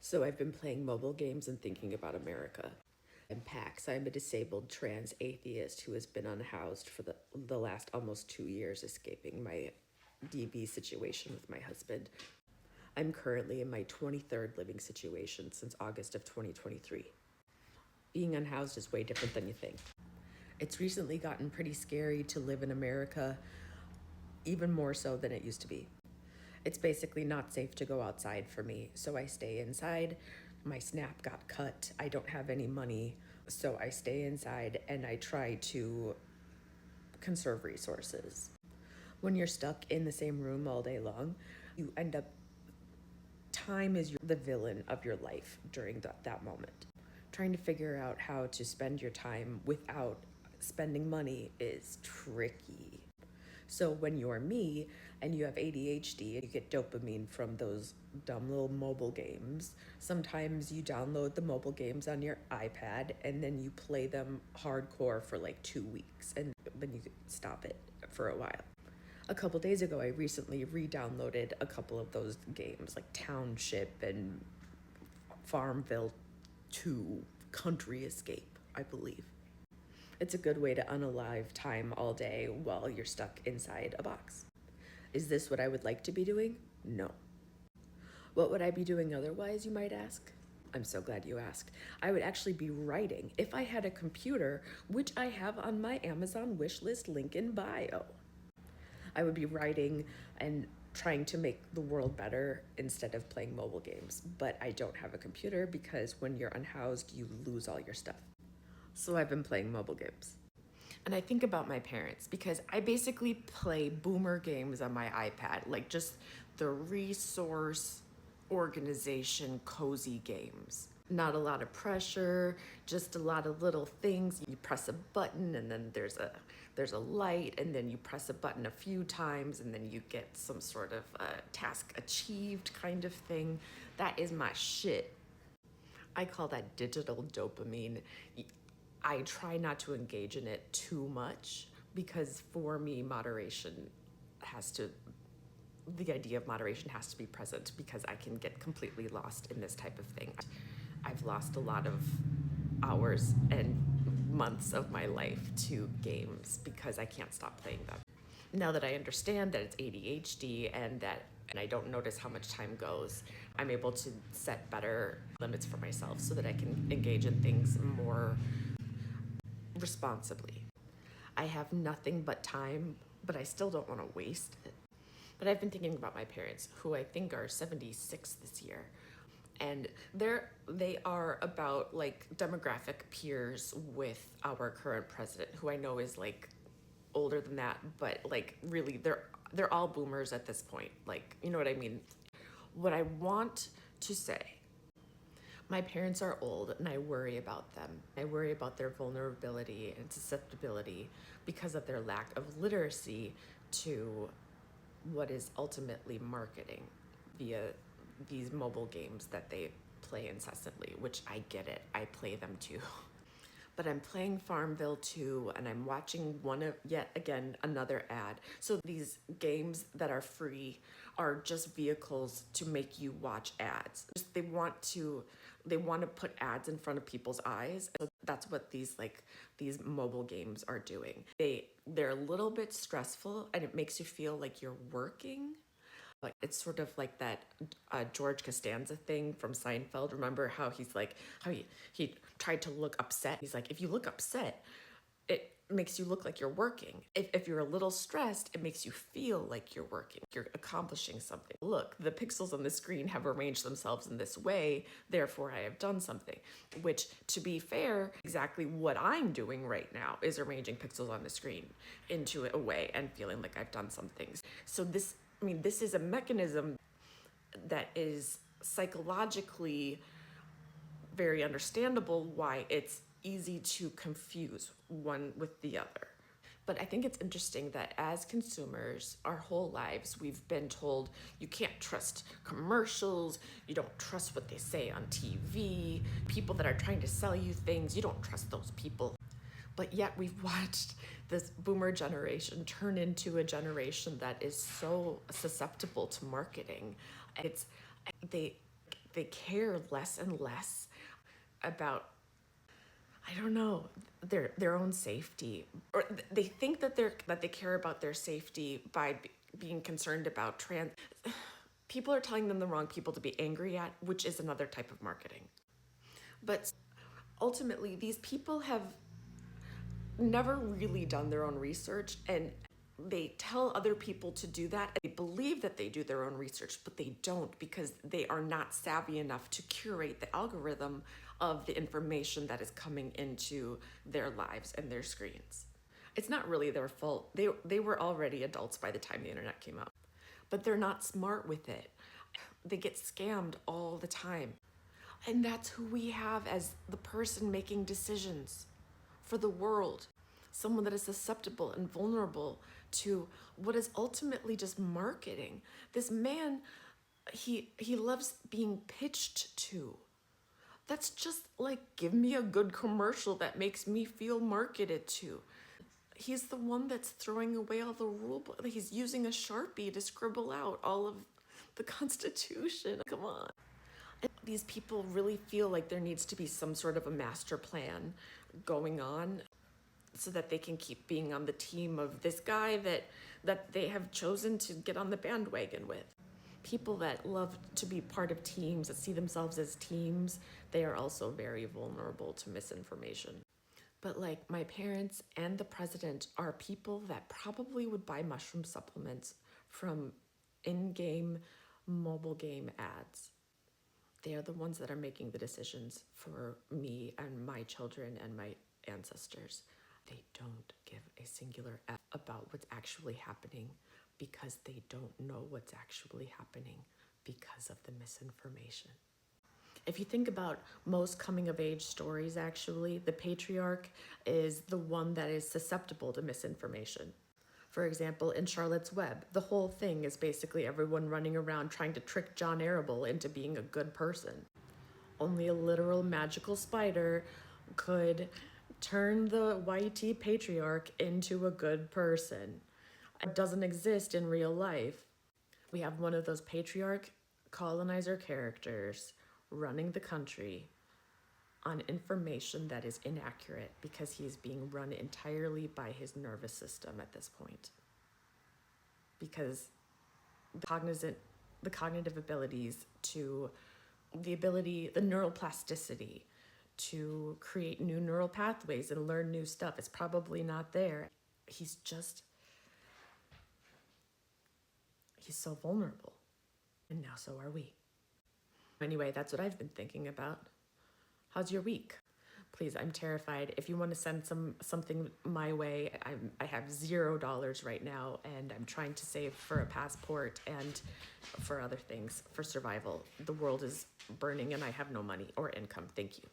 So I've been playing mobile games and thinking about America. I'm Pax. I'm a disabled trans atheist who has been unhoused for the last almost 2 years, escaping my DV situation with my husband. I'm currently in my 23rd living situation since August of 2023. Being unhoused is way different than you think. It's recently gotten pretty scary to live in America, even more so than it used to be. It's basically not safe to go outside for me, so I stay inside. My SNAP got cut. I don't have any money, so I stay inside and I try to conserve resources. When you're stuck in the same room all day long, you end up, time is the villain of your life during that moment. Trying to figure out how to spend your time without spending money is tricky. So when you're me and you have ADHD and you get dopamine from those dumb little mobile games, sometimes you download the mobile games on your iPad and then you play them hardcore for like 2 weeks and then you stop it for a while. A couple days ago, I recently re-downloaded a couple of those games like Township and Farmville 2 Country Escape, I believe. It's a good way to unalive time all day while you're stuck inside a box. Is this what I would like to be doing? No. What would I be doing otherwise, you might ask? I'm so glad you asked. I would actually be writing if I had a computer, which I have on my Amazon wishlist link in bio. I would be writing and trying to make the world better instead of playing mobile games. But I don't have a computer because when you're unhoused, you lose all your stuff. So I've been playing mobile games. And I think about my parents because I basically play boomer games on my iPad, like just the resource organization cozy games. Not a lot of pressure, just a lot of little things. You press a button and then there's a light, and then you press a button a few times and then you get some sort of task achieved kind of thing. That is my shit. I call that digital dopamine. I try not to engage in it too much because for me, the idea of moderation has to be present because I can get completely lost in this type of thing. I've lost a lot of hours and months of my life to games because I can't stop playing them. Now that I understand that it's ADHD and I don't notice how much time goes, I'm able to set better limits for myself so that I can engage in things more responsibly. I have nothing but time, but I still don't want to waste it. But I've been thinking about my parents, who I think are 76 this year. And they are about like demographic peers with our current president, who I know is like older than that, but like really they're all boomers at this point. Like, you know what I mean? What I want to say, my parents are old and I worry about them. I worry about their vulnerability and susceptibility because of their lack of literacy to what is ultimately marketing via these mobile games that they play incessantly, which I get it. I play them too. But I'm playing Farmville 2 and I'm watching yet again another ad. So these games that are free are just vehicles to make you watch ads. They want to put ads in front of people's eyes. So that's what these mobile games are doing. They're a little bit stressful and it makes you feel like you're working. Like it's sort of like that George Costanza thing from Seinfeld. Remember how he tried to look upset. He's like, if you look upset, it makes you look like you're working. If you're a little stressed, it makes you feel like you're working. You're accomplishing something. Look, the pixels on the screen have arranged themselves in this way, therefore I have done something. Which, to be fair, exactly what I'm doing right now is arranging pixels on the screen into a way and feeling like I've done something. So this is a mechanism that is psychologically very understandable why it's easy to confuse one with the other. But I think it's interesting that as consumers, our whole lives, we've been told you can't trust commercials, you don't trust what they say on TV, people that are trying to sell you things, you don't trust those people. But yet we've watched this boomer generation turn into a generation that is so susceptible to marketing. they care less and less about, I don't know, their own safety, or they think that they care about their safety by being concerned about trans. People are telling them the wrong people to be angry at, which is another type of marketing. But ultimately, these people have never really done their own research, and they tell other people to do that. They believe that they do their own research, but they don't, because they are not savvy enough to curate the algorithm of the information that is coming into their lives and their screens. It's not really their fault. They were already adults by the time the internet came out, but they're not smart with it. They get scammed all the time. And that's who we have as the person making decisions for the world. Someone that is susceptible and vulnerable to what is ultimately just marketing. This man, he loves being pitched to. That's just like, give me a good commercial that makes me feel marketed to. He's the one that's throwing away all the rule books. He's using a Sharpie to scribble out all of the Constitution. Come on. These people really feel like there needs to be some sort of a master plan going on so that they can keep being on the team of this guy that they have chosen to get on the bandwagon with. People that love to be part of teams, that see themselves as teams, they are also very vulnerable to misinformation. But like my parents and the president are people that probably would buy mushroom supplements from in-game mobile game ads. They are the ones that are making the decisions for me and my children and my ancestors. They don't give a singular F about what's actually happening, because they don't know what's actually happening because of the misinformation. If you think about most coming of age stories, actually, the patriarch is the one that is susceptible to misinformation. For example, in Charlotte's Web, the whole thing is basically everyone running around trying to trick John Arable into being a good person. Only a literal magical spider could turn the YT patriarch into a good person. It doesn't exist in real life. We have one of those patriarch colonizer characters running the country on information that is inaccurate, because he's being run entirely by his nervous system at this point. Because the cognitive abilities the neural plasticity to create new neural pathways and learn new stuff is probably not there. He's so vulnerable. And now so are we. Anyway, that's what I've been thinking about. How's your week? Please, I'm terrified. If you want to send something my way, I have $0 right now, and I'm trying to save for a passport and for other things, for survival. The world is burning and I have no money or income. Thank you.